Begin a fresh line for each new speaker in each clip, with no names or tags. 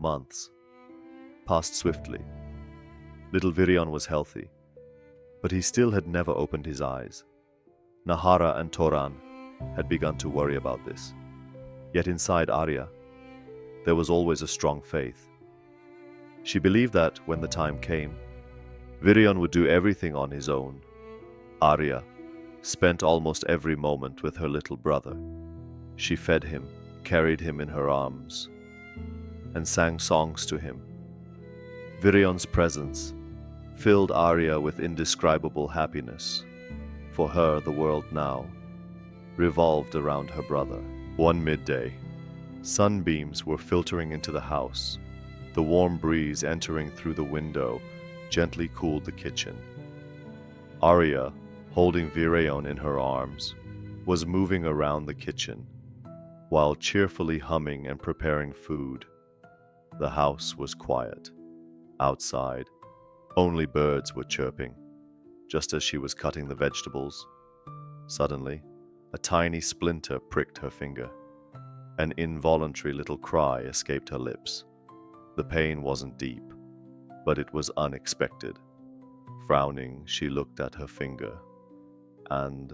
Months passed swiftly. Little Vireon was healthy, but he still had never opened his eyes. Nahara and Toran had begun to worry about this. Yet inside Arya, there was always a strong faith. She believed that when the time came, Vireon would do everything on his own. Arya spent almost every moment with her little brother. She fed him, carried him in her arms, and sang songs to him. Vireon's presence filled Arya with indescribable happiness. For her, the world now revolved around her brother. One midday, sunbeams were filtering into the house. The warm breeze entering through the window gently cooled the kitchen. Arya, holding Vireon in her arms, was moving around the kitchen while cheerfully humming and preparing food. The house was quiet. Outside, only birds were chirping. Just as she was cutting the vegetables, suddenly, a tiny splinter pricked her finger. An involuntary little cry escaped her lips. The pain wasn't deep, but it was unexpected. Frowning, she looked at her finger, and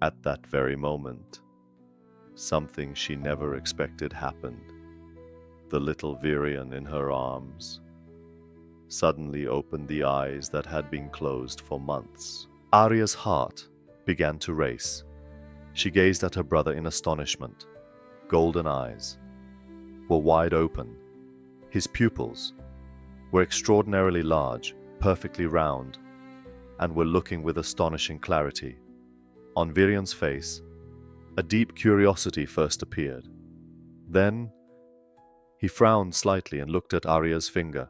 at that very moment, something she never expected happened. The little Vireon in her arms suddenly opened the eyes that had been closed for months. Arya's heart began to race. She gazed at her brother in astonishment. Golden eyes were wide open. His pupils were extraordinarily large, perfectly round, and were looking with astonishing clarity. On Vireon's face, a deep curiosity first appeared. Then he frowned slightly and looked at Arya's finger,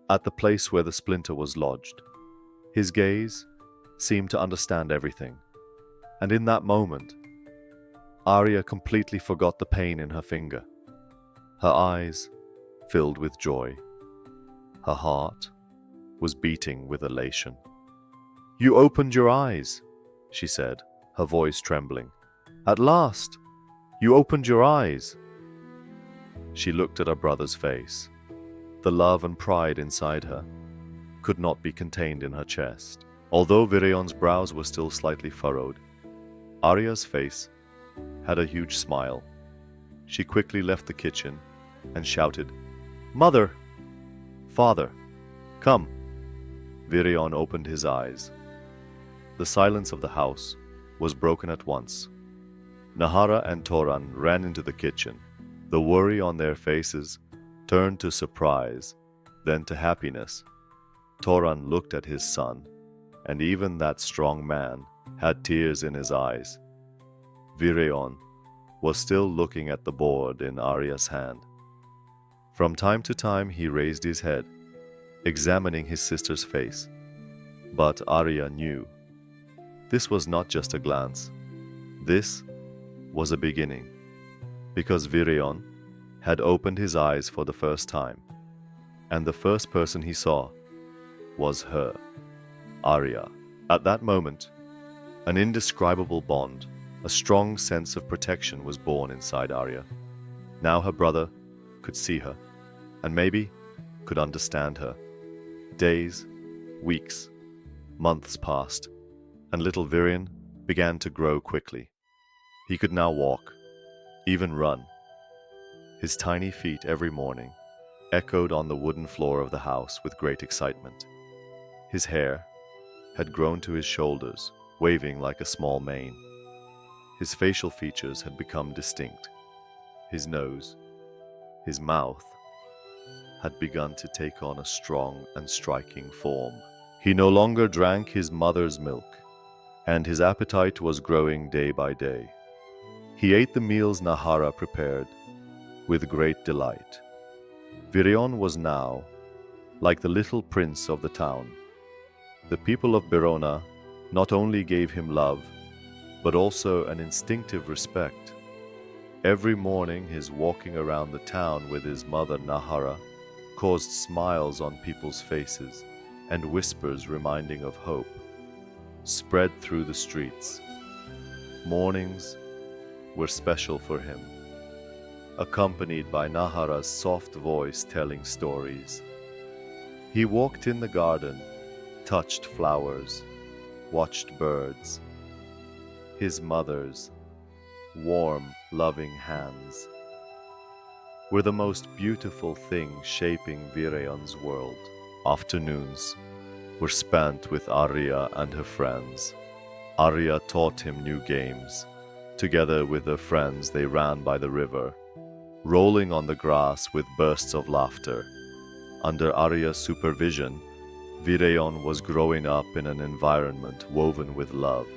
at the place where the splinter was lodged. His gaze seemed to understand everything, and in that moment, Arya completely forgot the pain in her finger. Her eyes filled with joy. Her heart was beating with elation. "You opened your eyes," she said, her voice trembling. "At last, you opened your eyes." She looked at her brother's face. The love and pride inside her could not be contained in her chest. Although Vireon's brows were still slightly furrowed, Arya's face had a huge smile. She quickly left the kitchen and shouted, "Mother! Father! Come!" Vireon opened his eyes. The silence of the house was broken at once. Nahara and Toran ran into the kitchen. The worry on their faces turned to surprise, then to happiness. Toran looked at his son, and even that strong man had tears in his eyes. Vireon was still looking at the board in Arya's hand. From time to time he raised his head, examining his sister's face. But Arya knew this was not just a glance. This was a beginning, because Vireon had opened his eyes for the first time, and the first person he saw was her, Arya. At that moment, an indescribable bond, a strong sense of protection was born inside Arya. Now her brother could see her, and maybe could understand her. Days, weeks, months passed, and little Vireon began to grow quickly. He could now walk, even run. His tiny feet every morning echoed on the wooden floor of the house with great excitement. His hair had grown to his shoulders, waving like a small mane. His facial features had become distinct. His nose, his mouth, had begun to take on a strong and striking form. He no longer drank his mother's milk, and his appetite was growing day by day. He ate the meals Nahara prepared with great delight. Vireon was now like the little prince of the town. The people of Berona not only gave him love, but also an instinctive respect. Every morning his walking around the town with his mother Nahara caused smiles on people's faces, and whispers reminding of hope spread through the streets. Mornings were special for him. accompanied by Nahara's soft voice telling stories. He walked in the garden, touched flowers, watched birds. His mother's warm, loving hands were the most beautiful thing shaping Vireon's world. Afternoons were spent with Arya and her friends. Arya taught him new games. Together with their friends, they ran by the river, rolling on the grass with bursts of laughter. Under Arya's supervision, Vireon was growing up in an environment woven with love.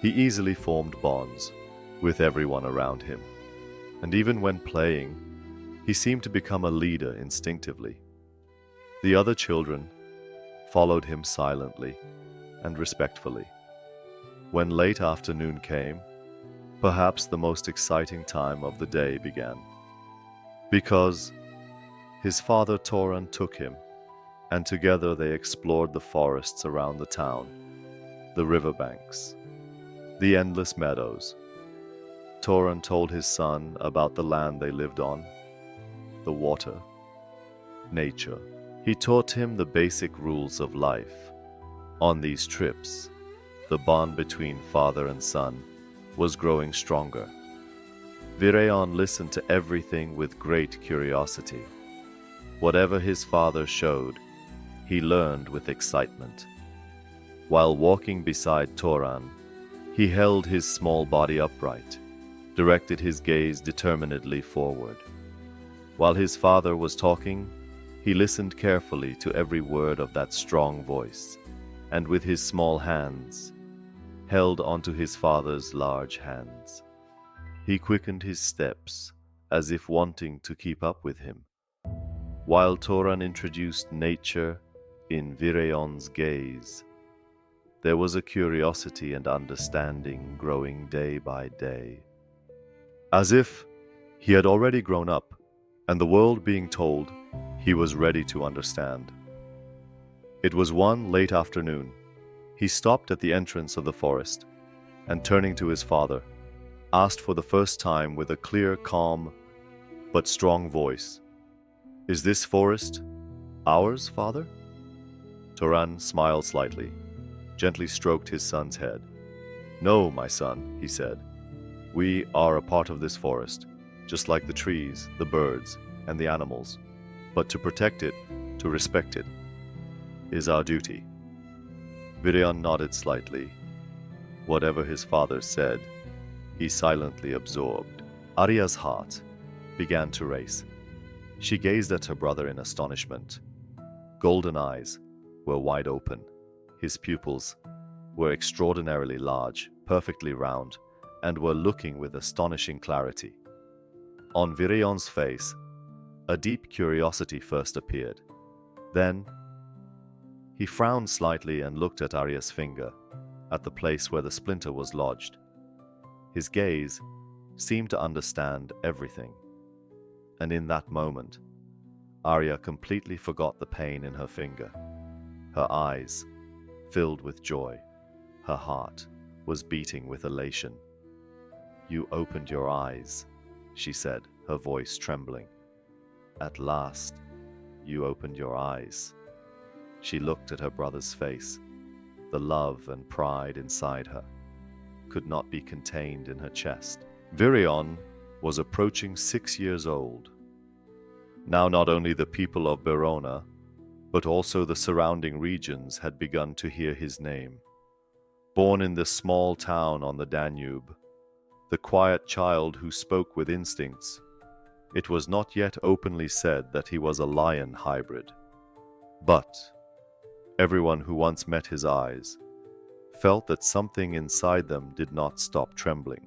He easily formed bonds with everyone around him, and even when playing, he seemed to become a leader instinctively. The other children followed him silently and respectfully. When late afternoon came, perhaps the most exciting time of the day began, because his father Toran took him, and together they explored the forests around the town, the riverbanks, the endless meadows. Toran told his son about the land they lived on, the water, nature. He taught him the basic rules of life. On these trips, the bond between father and son was growing stronger. Vireon listened to everything with great curiosity. Whatever his father showed, he learned with excitement. While walking beside Toran, he held his small body upright, directed his gaze determinedly forward. While his father was talking, he listened carefully to every word of that strong voice, and with his small hands, held onto his father's large hands. He quickened his steps, as if wanting to keep up with him. While Toran introduced nature in Vireon's gaze, there was a curiosity and understanding growing day by day. As if he had already grown up, and the world being told, he was ready to understand. It was one late afternoon. He stopped at the entrance of the forest, and turning to his father, asked for the first time with a clear, calm, but strong voice, "Is this forest ours, father?" Toran smiled slightly, gently stroked his son's head. "No, my son," he said. "We are a part of this forest, just like the trees, the birds, and the animals. But to protect it, to respect it, is our duty." Vireon nodded slightly. Whatever his father said, he silently absorbed. Arya's heart began to race. She gazed at her brother in astonishment. Golden eyes were wide open. His pupils were extraordinarily large, perfectly round, and were looking with astonishing clarity. On Vireon's face, a deep curiosity first appeared. Then, he frowned slightly and looked at Arya's finger, at the place where the splinter was lodged. His gaze seemed to understand everything. And in that moment, Arya completely forgot the pain in her finger. Her eyes filled with joy. Her heart was beating with elation. "You opened your eyes," she said, her voice trembling. "At last, you opened your eyes." She looked at her brother's face. The love and pride inside her could not be contained in her chest. Vireon was approaching 6 years old. Now not only the people of Berona, but also the surrounding regions had begun to hear his name. Born in this small town on the Danube, the quiet child who spoke with instincts, it was not yet openly said that he was a lion hybrid. But everyone who once met his eyes felt that something inside them did not stop trembling.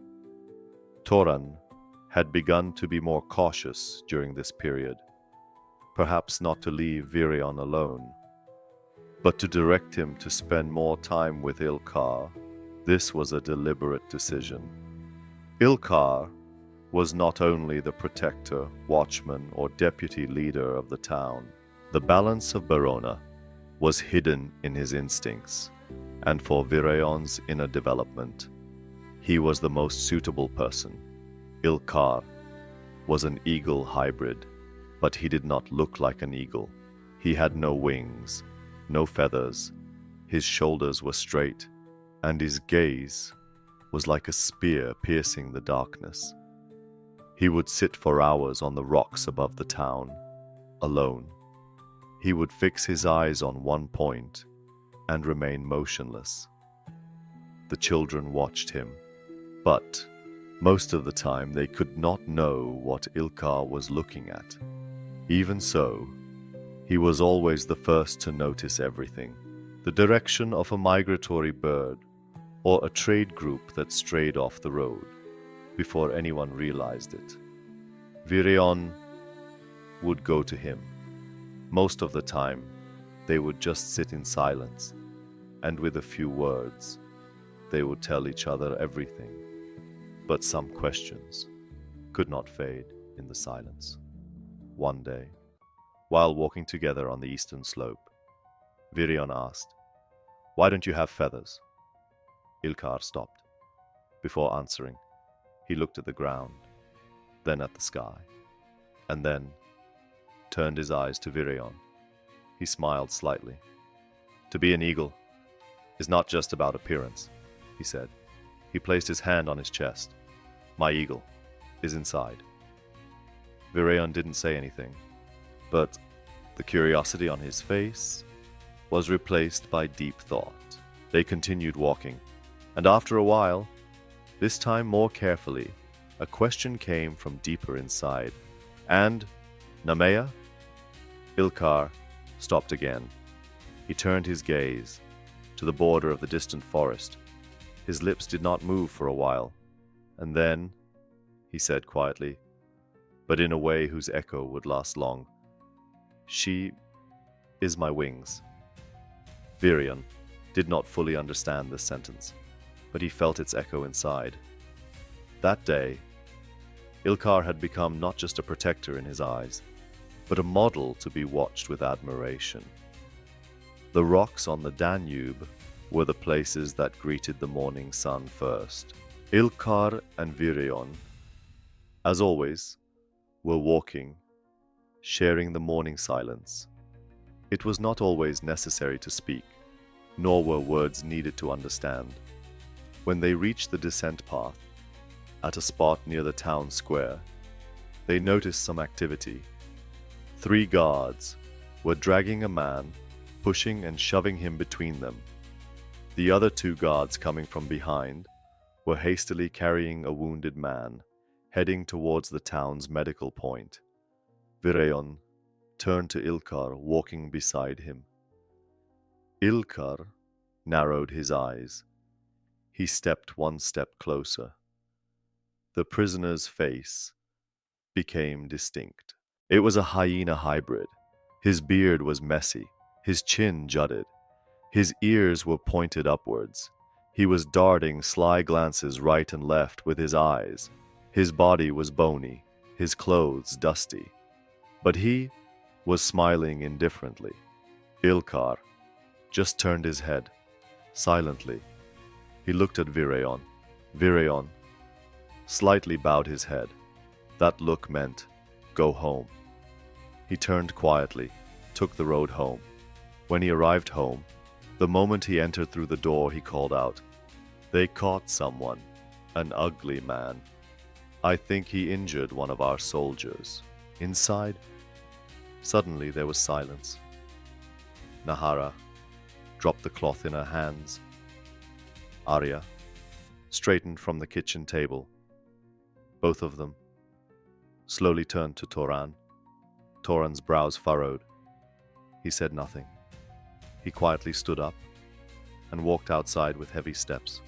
Toran had begun to be more cautious during this period, perhaps not to leave Vireon alone, but to direct him to spend more time with Ilkar. This was a deliberate decision. Ilkar was not only the protector, watchman, or deputy leader of the town. The balance of Berona was hidden in his instincts, and for Vireon's inner development, he was the most suitable person. Ilkar was an eagle hybrid, but he did not look like an eagle. He had no wings, no feathers, his shoulders were straight, and his gaze was like a spear piercing the darkness. He would sit for hours on the rocks above the town, alone. He would fix his eyes on one point and remain motionless. The children watched him, but most of the time they could not know what Ilkar was looking at. Even so, he was always the first to notice everything. The direction of a migratory bird or a trade group that strayed off the road before anyone realized it. Vireon would go to him. Most of the time, they would just sit in silence, and with a few words, they would tell each other everything. But some questions could not fade in the silence. One day, while walking together on the eastern slope, Vireon asked, "Why don't you have feathers?" Ilkar stopped. Before answering, he looked at the ground, then at the sky, and then turned his eyes to Vireon. He smiled slightly. "To be an eagle is not just about appearance," he said. He placed his hand on his chest. "My eagle is inside." Vireon didn't say anything, but the curiosity on his face was replaced by deep thought. They continued walking, and after a while, this time more carefully, a question came from deeper inside. "And Namea?" Ilkar stopped again. He turned his gaze to the border of the distant forest. His lips did not move for a while, and then he said quietly, but in a way whose echo would last long, "She is my wings." Vireon did not fully understand this sentence, but he felt its echo inside. That day, Ilkar had become not just a protector in his eyes, but a model to be watched with admiration. The rocks on the Danube were the places that greeted the morning sun first. Ilkar and Vireon, as always, were walking, sharing the morning silence. It was not always necessary to speak, nor were words needed to understand. When they reached the descent path, at a spot near the town square, they noticed some activity. 3 guards were dragging a man, pushing and shoving him between them. The other 2 guards coming from behind were hastily carrying a wounded man, heading towards the town's medical point. Vireon turned to Ilkar, walking beside him. Ilkar narrowed his eyes. He stepped one step closer. The prisoner's face became distinct. It was a hyena hybrid. His beard was messy, his chin jutted, his ears were pointed upwards. He was darting sly glances right and left with his eyes. His body was bony, his clothes dusty, but he was smiling indifferently. Ilkar just turned his head, silently. He looked at Vireon. Vireon slightly bowed his head. That look meant, "Go home." He turned quietly, took the road home. When he arrived home, the moment he entered through the door, he called out, "They caught someone, an ugly man. I think he injured one of our soldiers." Inside, suddenly there was silence. Nahara dropped the cloth in her hands. Arya straightened from the kitchen table. Both of them slowly turned to Toran. Toran's brows furrowed. He said nothing. He quietly stood up and walked outside with heavy steps.